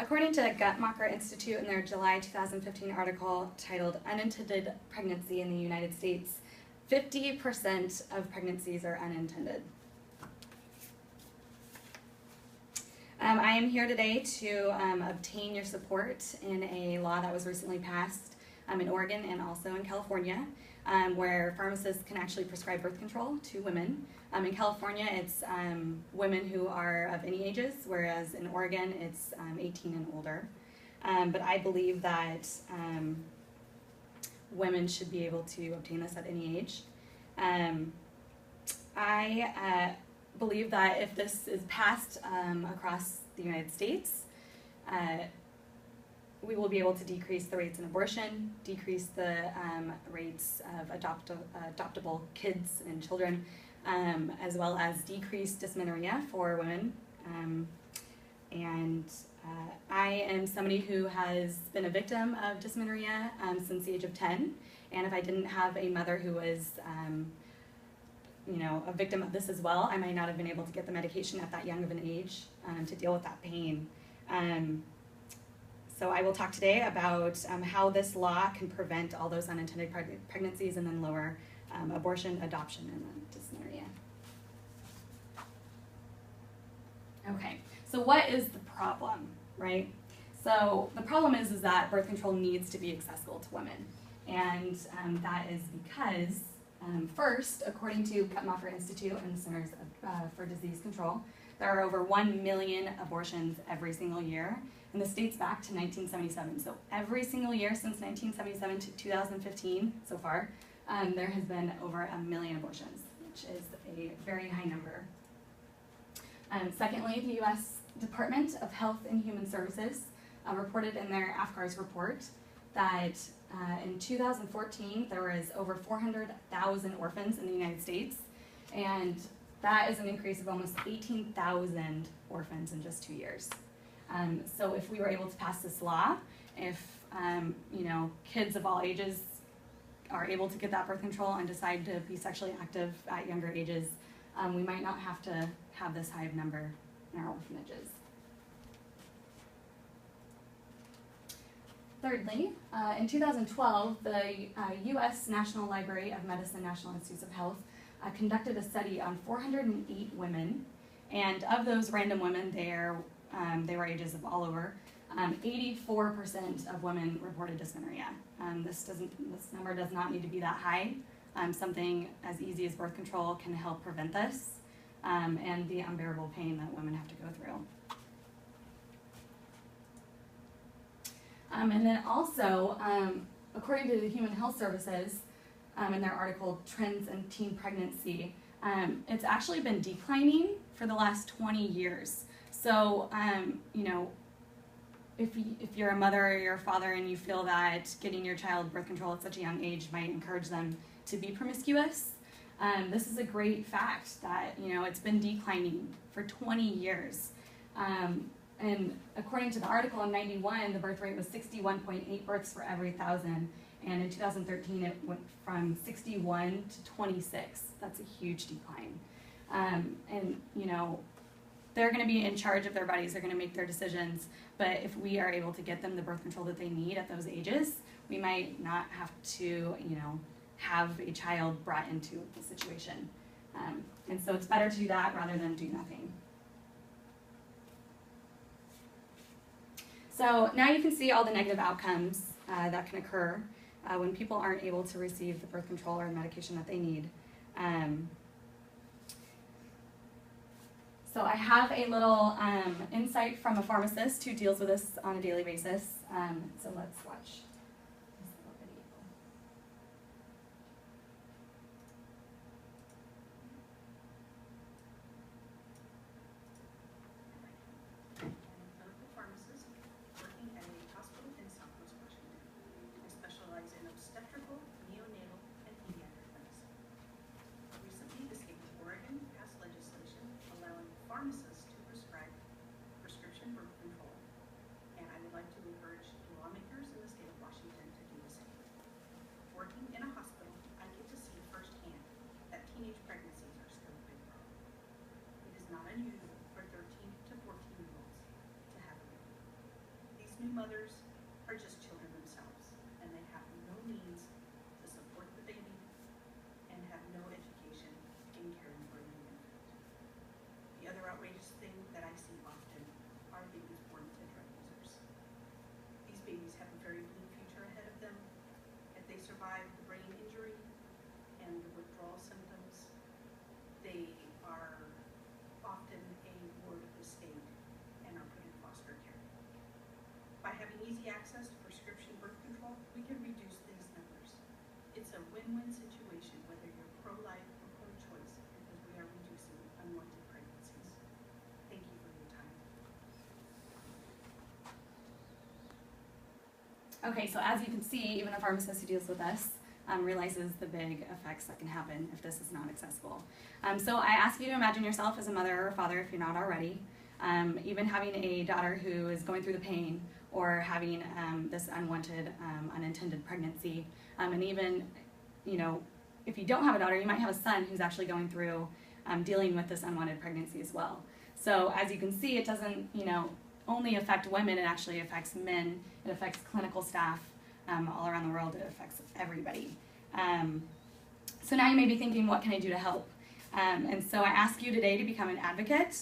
According to Guttmacher Institute in their July 2015 article titled Unintended Pregnancy in the United States, 50% of pregnancies are unintended. I am here today to obtain your support in a law that was recently passed in Oregon and also in California, where pharmacists can actually prescribe birth control to women. In California, it's women who are of any ages, whereas in Oregon, it's 18 and older. But I believe that women should be able to obtain this at any age. I believe that if this is passed across the United States, we will be able to decrease the rates in abortion, decrease the rates of adoptable kids and children, as well as decrease dysmenorrhea for women. I am somebody who has been a victim of dysmenorrhea since the age of 10, and if I didn't have a mother who was a victim of this as well, I might not have been able to get the medication at that young of an age to deal with that pain. So I will talk today about how this law can prevent all those unintended pregnancies and then lower abortion, adoption, and then dysmenorrhea. Okay, so what is the problem, right? So the problem is that birth control needs to be accessible to women. And that is because first, according to Guttmacher Institute and the Centers for Disease Control, there are over 1 million abortions every single year, and this dates back to 1977. So every single year since 1977 to 2015 so far, there has been over 1 million abortions, which is a very high number. Secondly, the U.S. Department of Health and Human Services reported in their AFCARS report that in 2014, there was over 400,000 orphans in the United States, and that is an increase of almost 18,000 orphans in just 2 years. So if we were able to pass this law, if kids of all ages are able to get that birth control and decide to be sexually active at younger ages, we might not have to have this high of number in our orphanages. Thirdly, in 2012, the U.S. National Library of Medicine National Institutes of Health conducted a study on 408 women, and of those random women, they were ages of all over. 84% of women reported dysmenorrhea. This number does not need to be that high. Something as easy as birth control can help prevent this and the unbearable pain that women have to go through. And then also, according to the Human Health Services, in their article, Trends in Teen Pregnancy, it's actually been declining for the last 20 years. So, if you're a mother or you're a father and you feel that getting your child birth control at such a young age might encourage them to be promiscuous, this is a great fact that, it's been declining for 20 years. And according to the article in 91, the birth rate was 61.8 births for every 1,000. And in 2013, it went from 61 to 26. That's a huge decline. They're going to be in charge of their bodies. They're going to make their decisions. But if we are able to get them the birth control that they need at those ages, we might not have to, have a child brought into the situation. And so it's better to do that rather than do nothing. So now you can see all the negative outcomes that can occur when people aren't able to receive the birth control or the medication that they need. So I have a little insight from a pharmacist who deals with this on a daily basis. So let's watch this little video. Pharmacists to prescribe prescription birth control, and I would like to encourage lawmakers in the state of Washington to do the same. Working in a hospital, I get to see firsthand that teenage pregnancies are still a big problem. It is not unusual for 13 to 14-year-olds to have a baby. mothers are just children themselves, and they have no means to support the baby and have no education in caring for a new infant. The other outrageous thing that I see often are babies born to drug users. These babies have a very bleak future ahead of them. If they survive the brain injury and the withdrawal symptoms, they are often a ward of the state and are put in foster care. By having easy access to prescription birth control, we can reduce these numbers. It's a win-win situation whether you're pro-life or pro-choice, because we are reducing unwanted pregnancies. Thank you for your time. Okay, so as you can see, even a pharmacist who deals with us realizes the big effects that can happen if this is not accessible. So I ask you to imagine yourself as a mother or a father if you're not already, even having a daughter who is going through the pain or having this unwanted, unintended pregnancy, and even, you know, if you don't have a daughter, you might have a son who's actually going through dealing with this unwanted pregnancy as well. So as you can see, it doesn't, you know, only affect women, it actually affects men, it affects clinical staff all around the world, it affects everybody. So now you may be thinking, what can I do to help? And so I ask you today to become an advocate,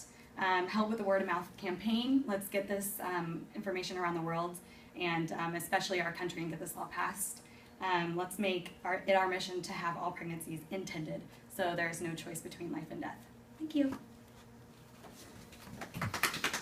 help with the word of mouth campaign. Let's get this information around the world and especially our country and get this law passed. Let's make it our mission to have all pregnancies intended so there's no choice between life and death. Thank you.